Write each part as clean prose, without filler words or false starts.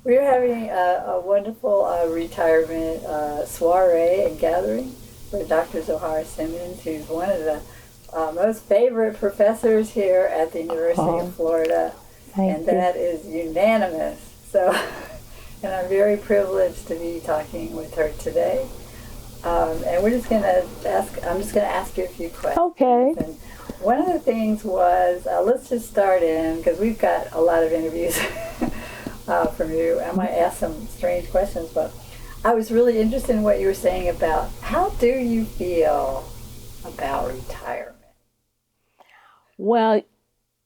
We're having a wonderful retirement soiree and gathering for Dr. Zoharah Simmons, who's one of the most favorite professors here at the University of Florida, and that is unanimous. So, and I'm very privileged to be talking with her today. And we're just going to I'm just going to ask you a few questions. Okay. And one of the things was, let's just start in, because we've got a lot of interviews from you. I might ask some strange questions, but I was really interested in what you were saying about how do you feel about retirement? Well,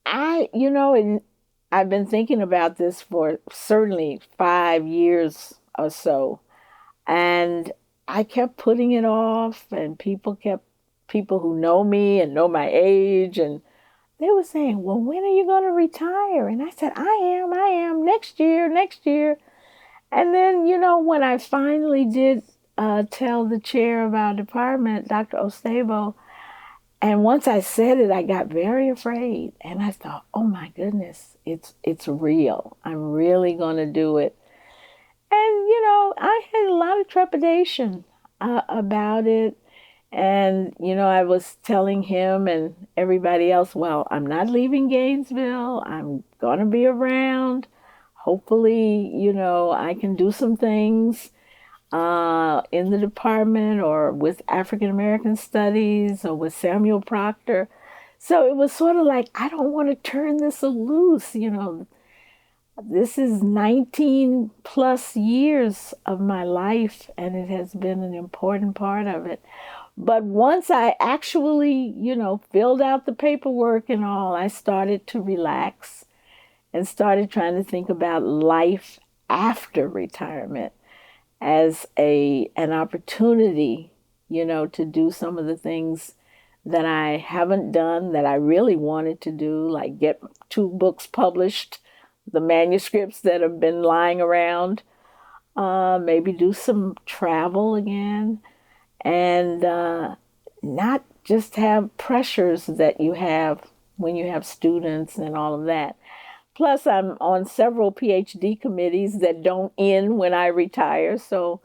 I've been thinking about this for certainly 5 years or so. And I kept putting it off, and people who know me and know my age, and they were saying, well, when are you going to retire? And I said, I am, next year, next year. And then, when I finally did tell the chair of our department, Dr. Ostavo, and once I said it, I got very afraid. And I thought, oh my goodness, it's real. I'm really going to do it. And, I had a lot of trepidation about it. And, I was telling him and everybody else, well, I'm not leaving Gainesville. I'm going to be around. Hopefully, I can do some things in the department or with African American Studies or with Samuel Proctor. So it was sort of like, I don't want to turn this loose, This is 19 plus years of my life, and it has been an important part of it. But once I actually, filled out the paperwork and all, I started to relax and started trying to think about life after retirement as an opportunity, to do some of the things that I haven't done that I really wanted to do, like get 2 books published, the manuscripts that have been lying around, maybe do some travel again, and not just have pressures that you have when you have students and all of that. Plus, I'm on several PhD committees that don't end when I retire, so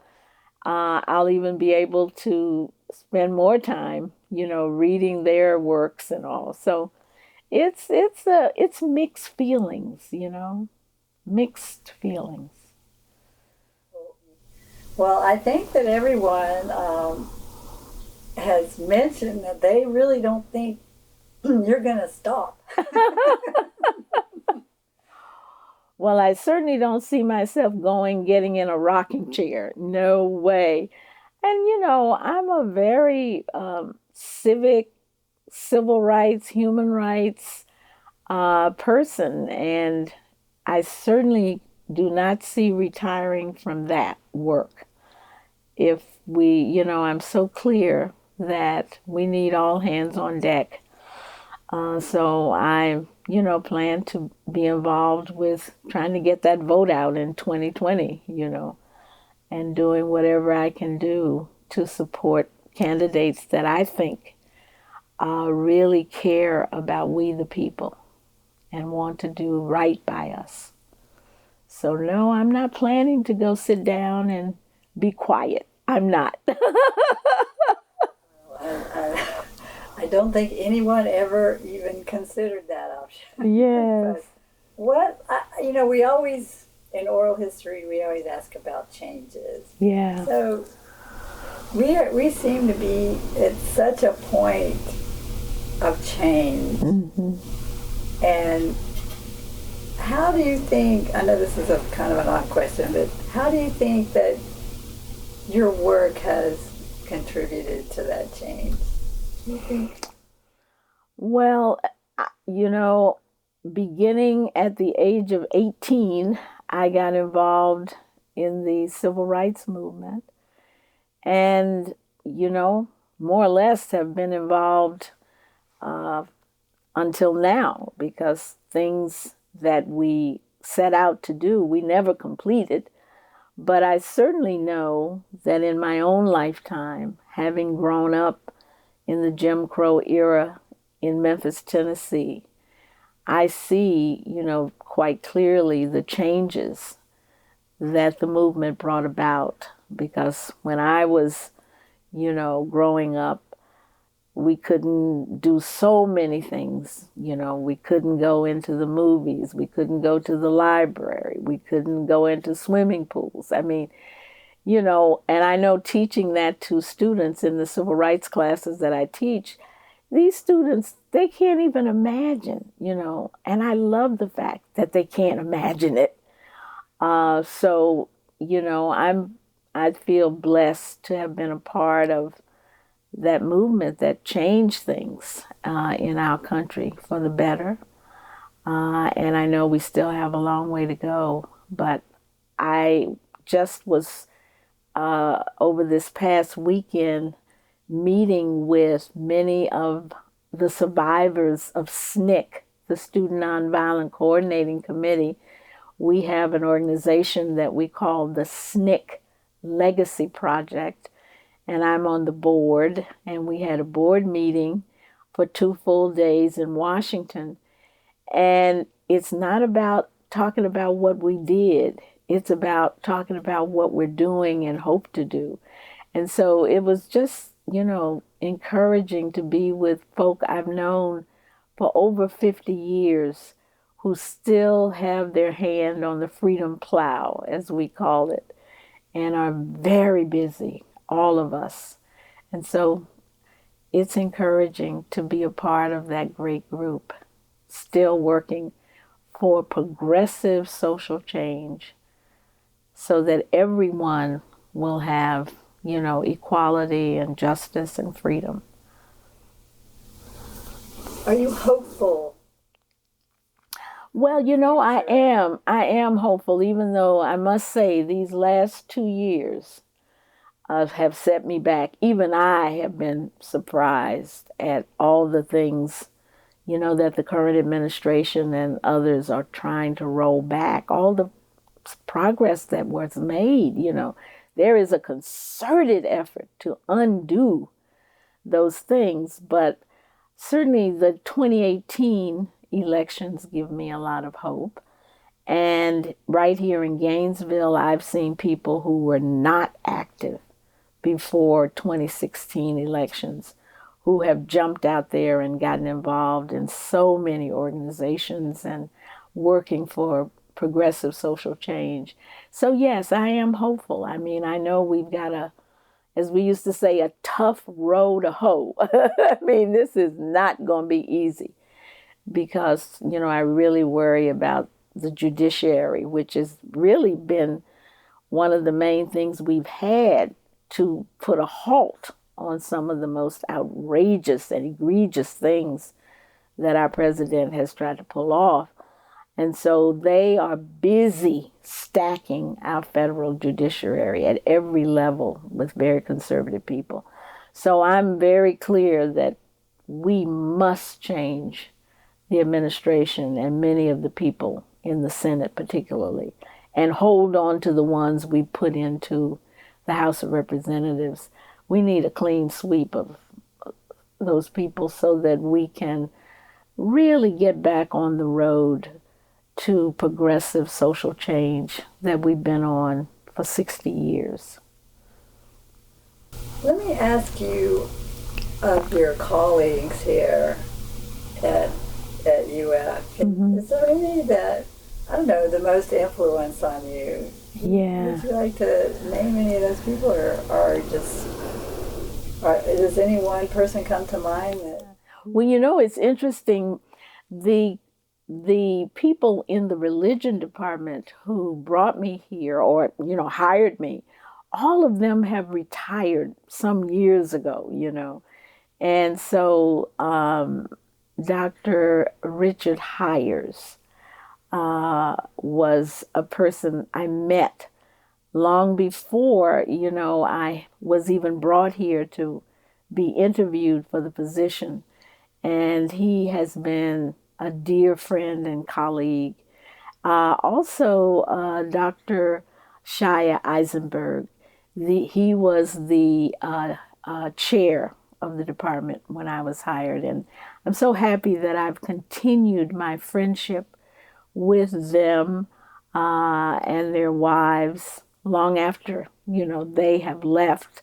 I'll even be able to spend more time, reading their works and all. So it's mixed feelings, mixed feelings. Well, I think that everyone has mentioned that they really don't think you're going to stop. Well, I certainly don't see myself getting in a rocking chair. No way. And, I'm a very civil rights, human rights person, and I certainly do not see retiring from that work. If I'm so clear that we need all hands on deck. So I, plan to be involved with trying to get that vote out in 2020, and doing whatever I can do to support candidates that I think really care about we the people and want to do right by us. So no, I'm not planning to go sit down and be quiet. I'm not. I don't think anyone ever even considered that option. Yes. We always, in oral history, we always ask about changes. Yeah. So we seem to be at such a point of change. Mm-hmm. And how do you think, I know this is a kind of an odd question, but how do you think that your work has contributed to that change? You think? Well, beginning at the age of 18, I got involved in the civil rights movement and, more or less have been involved until now, because things that we set out to do, we never completed. But I certainly know that in my own lifetime, having grown up in the Jim Crow era in Memphis, Tennessee, I see, quite clearly the changes that the movement brought about. Because when I was, growing up, we couldn't do so many things. We couldn't go into the movies. We couldn't go to the library. We couldn't go into swimming pools. I mean, and I know teaching that to students in the civil rights classes that I teach, these students, they can't even imagine, and I love the fact that they can't imagine it. So, I feel blessed to have been a part of that movement that changed things in our country for the better. And I know we still have a long way to go, but I just was over this past weekend meeting with many of the survivors of SNCC, the Student Nonviolent Coordinating Committee. We have an organization that we call the SNCC Legacy Project, and I'm on the board, and we had a board meeting for 2 full days in Washington. And it's not about talking about what we did. It's about talking about what we're doing and hope to do. And so it was just, encouraging to be with folk I've known for over 50 years who still have their hand on the freedom plow, as we call it, and are very busy, all of us. And so it's encouraging to be a part of that great group, still working for progressive social change so that everyone will have, equality and justice and freedom. Are you hopeful? Well, I am. I am hopeful, even though I must say these last 2 years have set me back. Even I have been surprised at all the things, that the current administration and others are trying to roll back, all the progress that was made. There is a concerted effort to undo those things, but certainly the 2018 elections give me a lot of hope. And right here in Gainesville, I've seen people who were not active before 2016 elections who have jumped out there and gotten involved in so many organizations and working for progressive social change. So yes, I am hopeful. I mean, I know we've got as we used to say, a tough row to hoe. I mean, this is not going to be easy because, I really worry about the judiciary, which has really been one of the main things we've had to put a halt on some of the most outrageous and egregious things that our president has tried to pull off. And so they are busy stacking our federal judiciary at every level with very conservative people. So I'm very clear that we must change the administration and many of the people in the Senate particularly, and hold on to the ones we put into the House of Representatives. We need a clean sweep of those people so that we can really get back on the road to progressive social change that we've been on for 60 years. Let me ask you of your colleagues here at UF. Is there any that, I don't know, the most influence on you? Yeah. Would you like to name any of those people, or does any one person come to mind? Well, it's interesting. The people in the religion department who brought me here or, hired me, all of them have retired some years ago. And so Dr. Richard Hires was a person I met long before, I was even brought here to be interviewed for the position. And he has been a dear friend and colleague. Also, Dr. Shia Eisenberg, he was the chair of the department when I was hired. And I'm so happy that I've continued my friendship with them. and their wives long after, they have left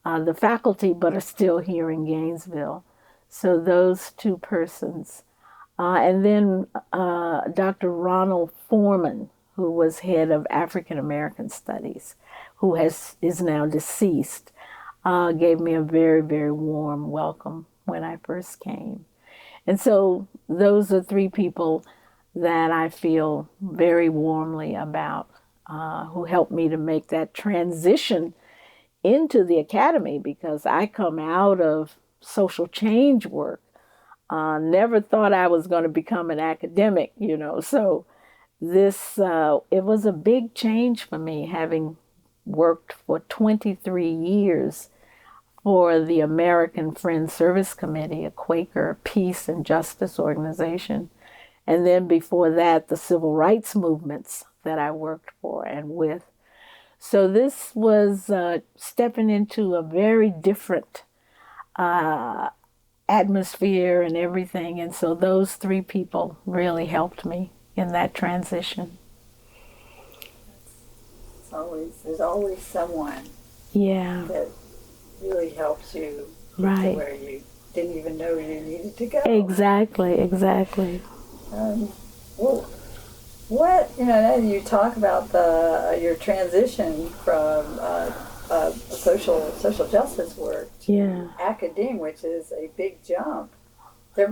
the faculty but are still here in Gainesville. So those two persons. And then Dr. Ronald Foreman, who was head of African American Studies, who is now deceased, gave me a very, very warm welcome when I first came. And so those are three people that I feel very warmly about, who helped me to make that transition into the academy, because I come out of social change work. Never thought I was going to become an academic, So it was a big change for me, having worked for 23 years for the American Friends Service Committee, a Quaker peace and justice organization. And then before that, the civil rights movements that I worked for and with. So this was stepping into a very different atmosphere and everything. And so those three people really helped me in that transition. There's always someone that really helps you get to where you didn't even know you needed to go. Exactly. Well, what, you talk about your transition from social justice work to academe, which is a big jump.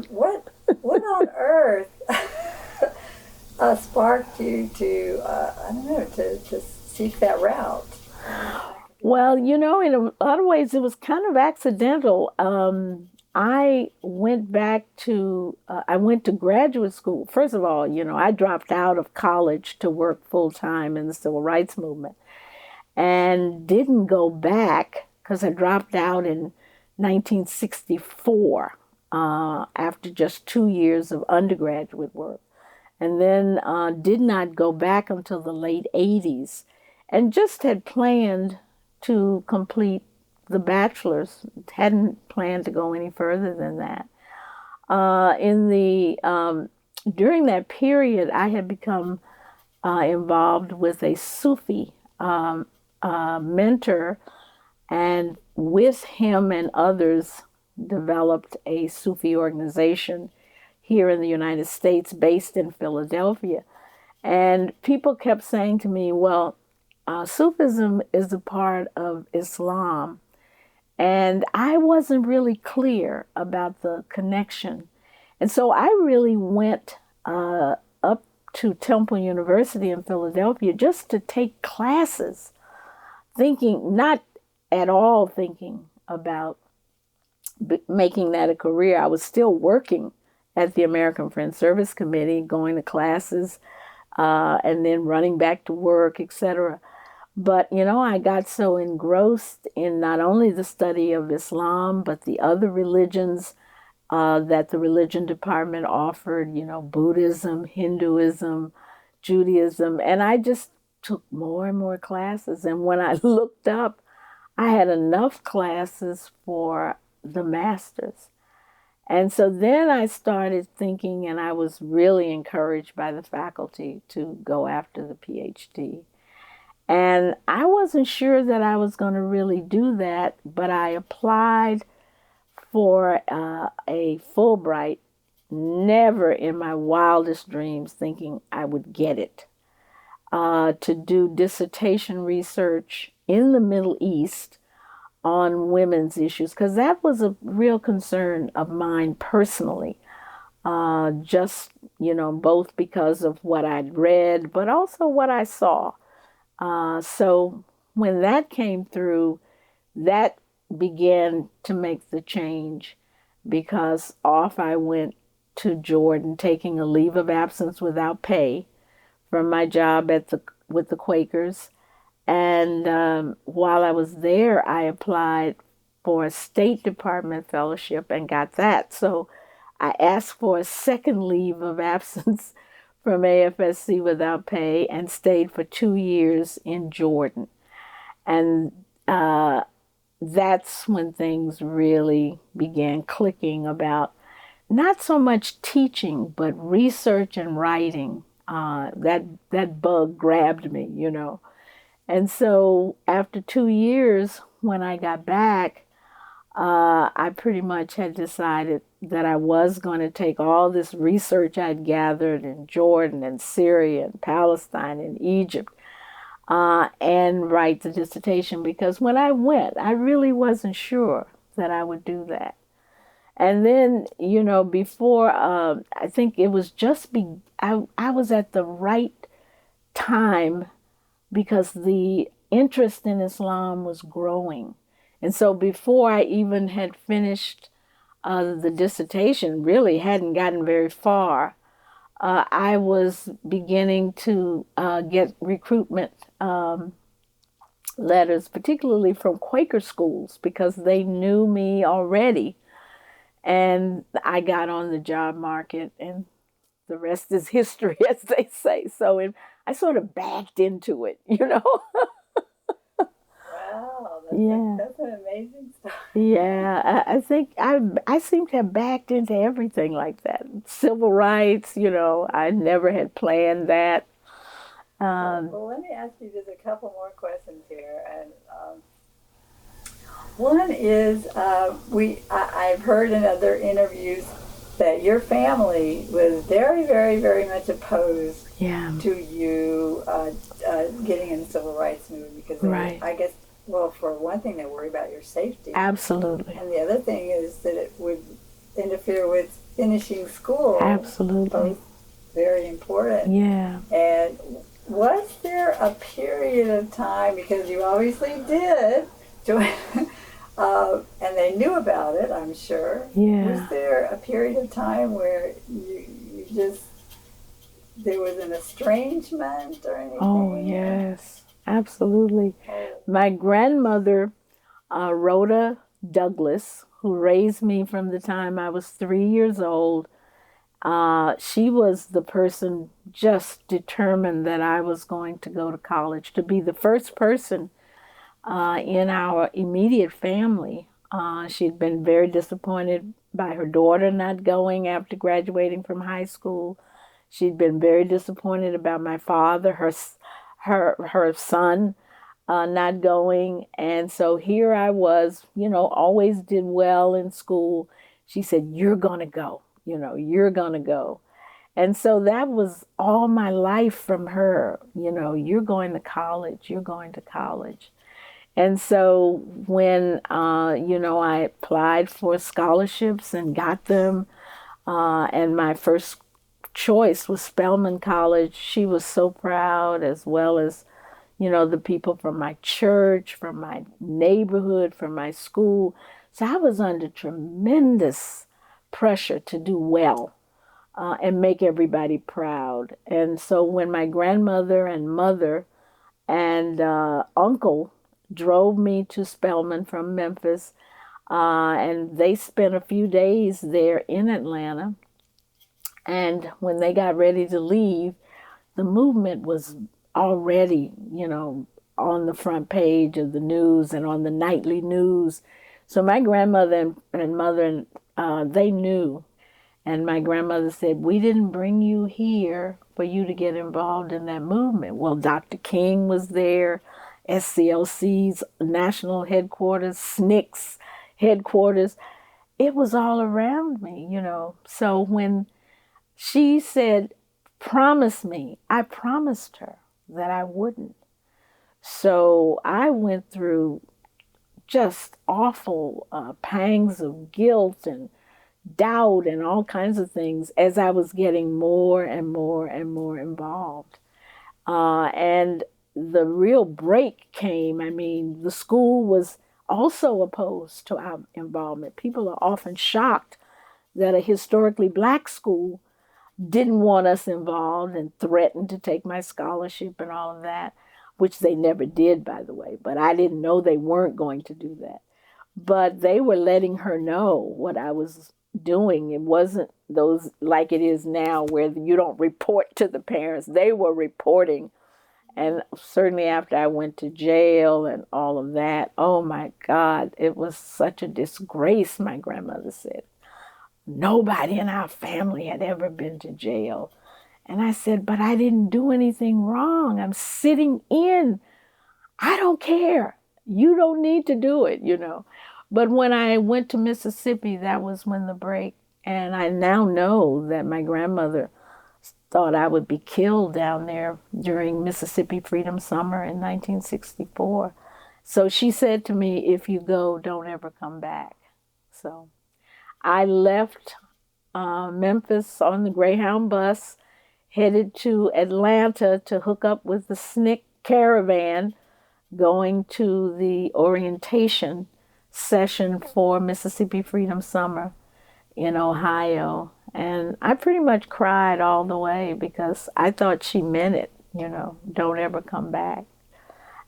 What on earth sparked you to seek that route? Well, in a lot of ways, it was kind of accidental. I went to graduate school. First of all, I dropped out of college to work full time in the civil rights movement and didn't go back because I dropped out in 1964 after just 2 years of undergraduate work. And then did not go back until the late 80s, and just had planned to complete the bachelor's, hadn't planned to go any further than that. During that period, I had become involved with a Sufi mentor, and with him and others developed a Sufi organization here in the United States based in Philadelphia. And people kept saying to me, well, Sufism is a part of Islam. And I wasn't really clear about the connection. And so I really went up to Temple University in Philadelphia just to take classes, not at all thinking about making that a career. I was still working at the American Friends Service Committee, going to classes, and then running back to work, etc. But, I got so engrossed in not only the study of Islam, but the other religions that the religion department offered, Buddhism, Hinduism, Judaism. And I just took more and more classes. And when I looked up, I had enough classes for the master's. And so then I started thinking, and I was really encouraged by the faculty to go after the PhD. And I wasn't sure that I was going to really do that, but I applied for a Fulbright, never in my wildest dreams thinking I would get it, to do dissertation research in the Middle East on women's issues, because that was a real concern of mine personally, just, both because of what I'd read, but also what I saw. So when that came through, that began to make the change, because off I went to Jordan, taking a leave of absence without pay from my job with the Quakers. And while I was there, I applied for a State Department fellowship and got that. So I asked for a second leave of absence from AFSC without pay and stayed for 2 years in Jordan. And that's when things really began clicking about not so much teaching, but research and writing. That bug grabbed me, you know. And so after 2 years, when I got back, I pretty much had decided that I was going to take all this research I'd gathered in Jordan and Syria and Palestine and Egypt and write the dissertation, because when I went, I really wasn't sure that I would do that. And then, you know, before, I think it was I was at the right time because the interest in Islam was growing. And so before I even had finished the dissertation, really hadn't gotten very far, I was beginning to get recruitment letters, particularly from Quaker schools, because they knew me already. And I got on the job market, and the rest is history, as they say. So I sort of backed into it, you know? Wow, Yeah. that's an amazing story. Yeah, I think I seem to have backed into everything like that. Civil rights, you know, I never had planned that. Well, let me ask you just a couple more questions here. And one is, I've heard in other interviews that your family was very, very, very much opposed to you getting in the civil rights movement because I guess, well, for one thing, they worry about your safety. Absolutely. And the other thing is that it would interfere with finishing school. Absolutely. Both very important. Yeah. And was there a period of time, because you obviously did join, and they knew about it, I'm sure. Yeah. Was there a period of time where you just, there was an estrangement or anything? Oh, yes. Absolutely. My grandmother, Rhoda Douglas, who raised me from the time I was 3 years old, she was the person just determined that I was going to go to college, to be the first person in our immediate family. She'd been very disappointed by her daughter not going after graduating from high school. She'd been very disappointed about my father, her son, not going. And so here I was, you know, always did well in school. She said, "You're going to go, you know, you're going to go." And so that was all my life from her, you know, "You're going to college, you're going to college." And so when, you know, I applied for scholarships and got them, and my first choice was Spelman College, she was so proud, as well as, you know, the people from my church, from my neighborhood, from my school. So I was under tremendous pressure to do well and make everybody proud. And so when my grandmother and mother and uncle drove me to Spelman from Memphis, and they spent a few days there in Atlanta. And when they got ready to leave, the movement was already, you know, on the front page of the news and on the nightly news. So my grandmother and mother, they knew. And my grandmother said, "We didn't bring you here for you to get involved in that movement." Well, Dr. King was there, SCLC's national headquarters, SNCC's headquarters. It was all around me, you know. So when she said, "Promise me," I promised her that I wouldn't. So I went through just awful pangs of guilt and doubt and all kinds of things as I was getting more and more and more involved. And the real break came. I mean, the school was also opposed to our involvement. People are often shocked that a historically black school didn't want us involved and threatened to take my scholarship and all of that, which they never did, by the way. But I didn't know they weren't going to do that. But they were letting her know what I was doing. It wasn't those like it is now where you don't report to the parents. They were reporting. And certainly after I went to jail and all of that, oh my God, it was such a disgrace, my grandmother said. Nobody in our family had ever been to jail. And I said, but I didn't do anything wrong. I'm sitting in. I don't care. You don't need to do it, you know. But when I went to Mississippi, that was when the break. And I now know that my grandmother thought I would be killed down there during Mississippi Freedom Summer in 1964. So she said to me, if you go, don't ever come back. So I left Memphis on the Greyhound bus, headed to Atlanta to hook up with the SNCC caravan going to the orientation session for Mississippi Freedom Summer in Ohio. And I pretty much cried all the way because I thought she meant it, you know, don't ever come back.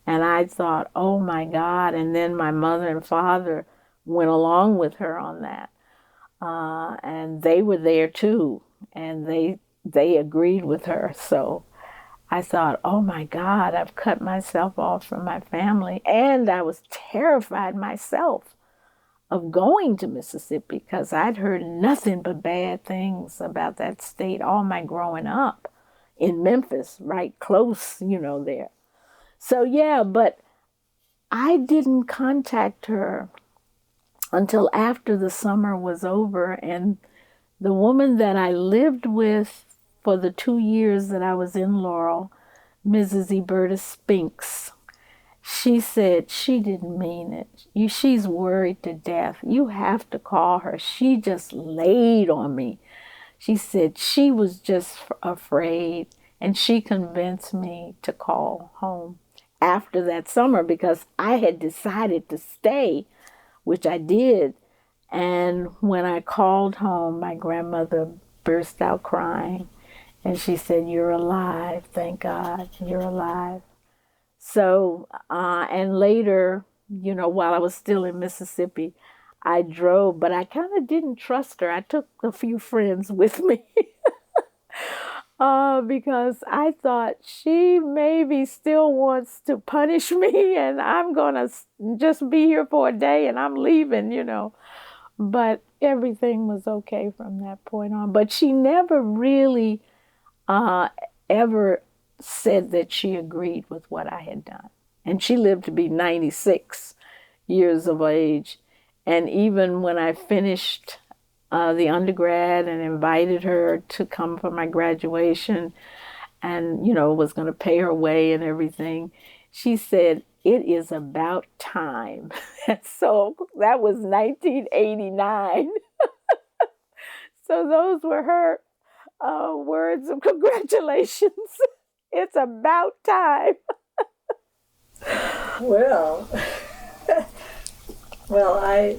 And I thought, oh my God. And then my mother and father went along with her on that. And they were there too. And they agreed with her. So I thought, oh my God, I've cut myself off from my family. And I was terrified myself of going to Mississippi because I'd heard nothing but bad things about that state all my growing up in Memphis, right close, you know, there. So yeah, but I didn't contact her until after the summer was over. And the woman that I lived with for the 2 years that I was in Laurel, Mrs. Eberta Spinks, she said she didn't mean it. She's worried to death. You have to call her. She just laid on me. She said she was just afraid, and she convinced me to call home after that summer because I had decided to stay, which I did. And when I called home, my grandmother burst out crying, and she said, "You're alive. Thank God, you're alive." So, and later, you know, while I was still in Mississippi, I drove, but I kind of didn't trust her. I took a few friends with me because I thought she maybe still wants to punish me and I'm going to just be here for a day and I'm leaving, you know. But everything was okay from that point on. But she never really ever said that she agreed with what I had done. And she lived to be 96 years of age. And even when I finished the undergrad and invited her to come for my graduation and, you know, was going to pay her way and everything, she said, "It is about time." And so that was 1989. So those were her words of congratulations. It's about time. Well, well,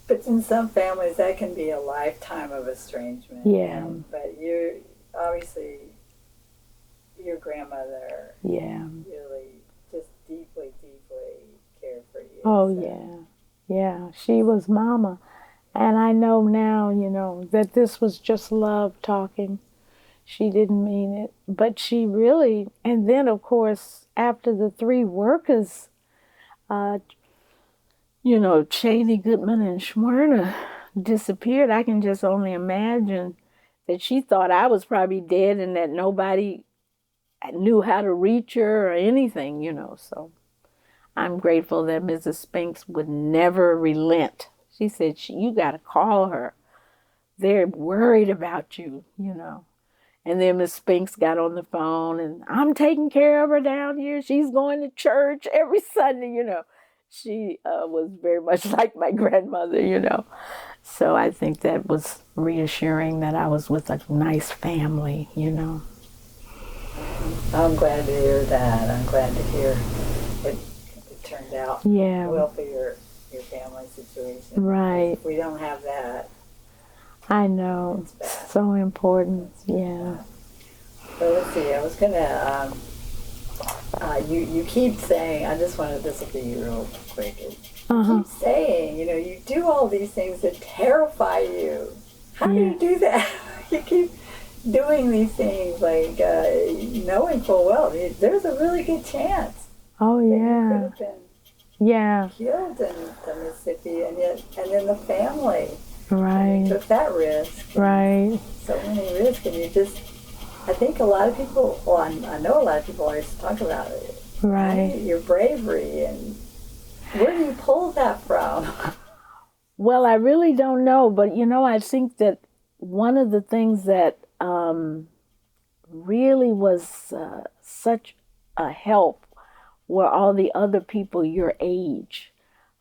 but in some families that can be a lifetime of estrangement. Yeah. But you're obviously your grandmother. Yeah. Really, just deeply, deeply cared for you. Oh so. yeah. She was mama. And I know now, you know, that this was just love talking. She didn't mean it. But she really, and then of course, after the three workers, you know, Cheney, Goodman, and Schwerner disappeared, I can just only imagine that she thought I was probably dead and that nobody knew how to reach her or anything, you know. So I'm grateful that Mrs. Spinks would never relent. She said, you got to call her. They're worried about you, you know. And then Miss Spinks got on the phone and I'm taking care of her down here. She's going to church every Sunday, you know. She was very much like my grandmother, you know. So I think that was reassuring that I was with a nice family, you know. I'm glad to hear that. I'm glad to hear it turned out well for your family situation. Right. If we don't have that, I know. It's so important. Yeah. So let's see. I was gonna. You keep saying. I just wanted this will be real quick. You keep saying. You know, you do all these things that terrify you. How do you do that? You keep doing these things like knowing full well there's a really good chance. Oh yeah. That you could have been killed in the Mississippi, and then the family. Right. Took that risk. Right. so many risks, and I think a lot of people, well, I know a lot of people always talk about it. Right. Your bravery, and where do you pull that from? Well, I really don't know, but I think that one of the things that really was such a help were all the other people your age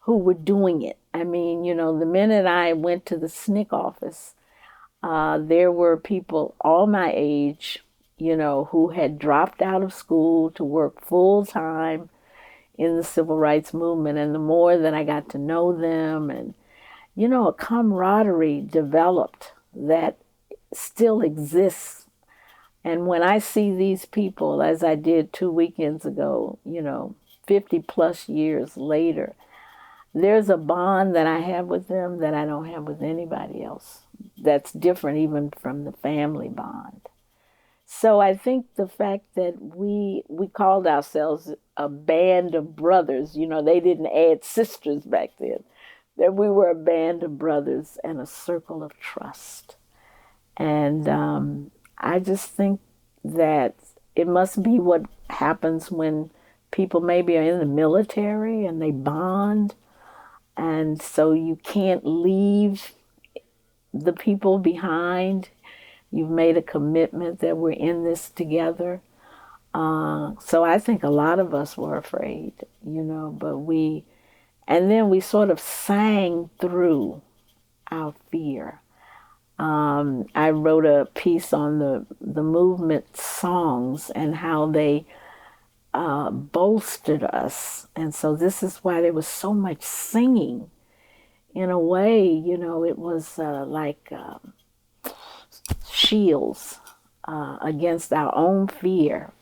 who were doing it. I mean, the minute I went to the SNCC office, there were people all my age, who had dropped out of school to work full time in the civil rights movement. And the more that I got to know them, and, a camaraderie developed that still exists. And when I see these people, as I did 2 weekends ago, 50 plus years later, there's a bond that I have with them that I don't have with anybody else. That's different even from the family bond. So I think the fact that we called ourselves a band of brothers, they didn't add sisters back then, that we were a band of brothers and a circle of trust. And I just think that it must be what happens when people maybe are in the military and they bond. And so you can't leave the people behind. You've made a commitment that we're in this together. So I think a lot of us were afraid, but and then we sort of sang through our fear. I wrote a piece on the movement songs and how they bolstered us. And so this is why there was so much singing. In a way, it was like shields against our own fear.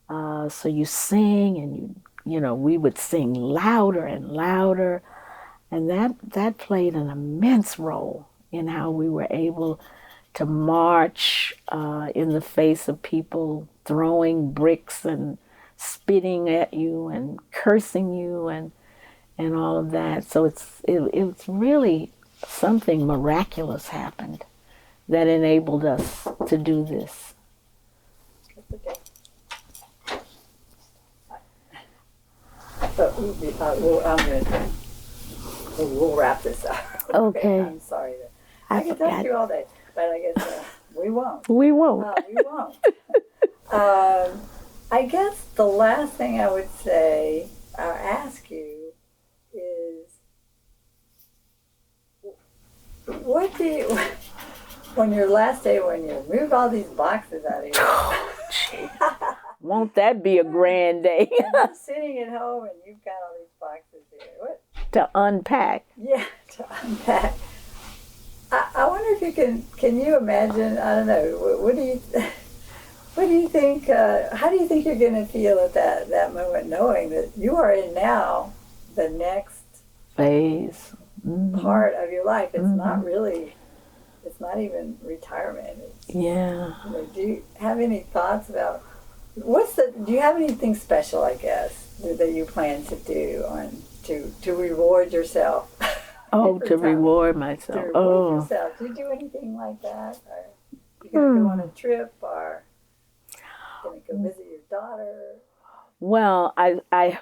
So you sing, and we would sing louder and louder, and that played an immense role in how we were able to march in the face of people throwing bricks and spitting at you and cursing you and all of that. So it's really something miraculous happened that enabled us to do this. We'll wrap this up. Okay. I'm sorry. I could talk to you all day, but I guess we won't. We won't. We won't. I guess the last thing I would say, ask you, is what do you, when your last day, when you move all these boxes out of here? Oh, gee. Won't that be a grand day? I'm sitting at home and you've got all these boxes here. What? To unpack. Yeah, to unpack. I wonder if you can you imagine, I don't know, what do you think, how do you think you're going to feel at that moment, knowing that you are in now the next phase, part of your life? It's not really, it's not even retirement. Yeah. Do you have any thoughts about, do you have anything special, I guess, that you plan to do to reward yourself? Oh, to reward myself. To reward yourself. Do you do anything like that? Or you going to go on a trip, or going to go visit your daughter? Well, I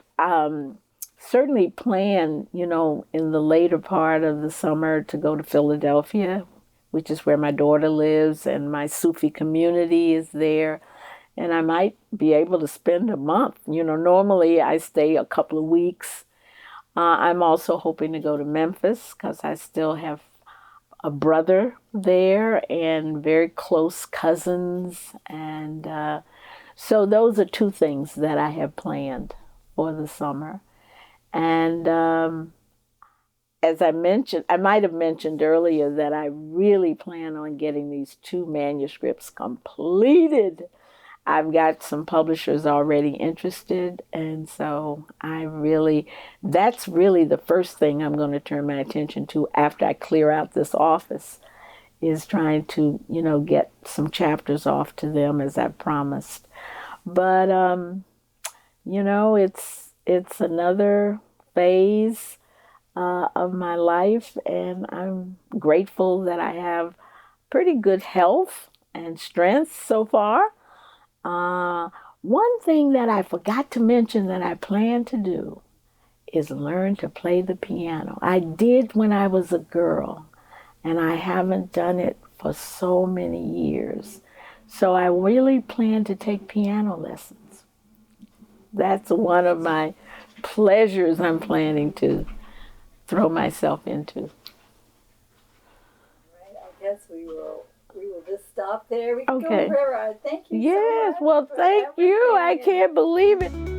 certainly plan, in the later part of the summer to go to Philadelphia, which is where my daughter lives, and my Sufi community is there. And I might be able to spend a month. Normally I stay a couple of weeks. I'm also hoping to go to Memphis because I still have a brother there and very close cousins. And so those are two things that I have planned for the summer. And as I mentioned, I might have mentioned earlier that I really plan on getting these 2 manuscripts completed. I've got some publishers already interested, and so that's really the first thing I'm going to turn my attention to after I clear out this office, is trying to, get some chapters off to them as I promised. But, it's another phase of my life, and I'm grateful that I have pretty good health and strength so far. One thing that I forgot to mention that I plan to do is learn to play the piano. I did when I was a girl, and I haven't done it for so many years. So I really plan to take piano lessons. That's one of my pleasures I'm planning to throw myself into. Right, I guess we will just stop there. We can go Okay. forever. Thank you so Yes, much well, for thank you. I everything. can't believe it.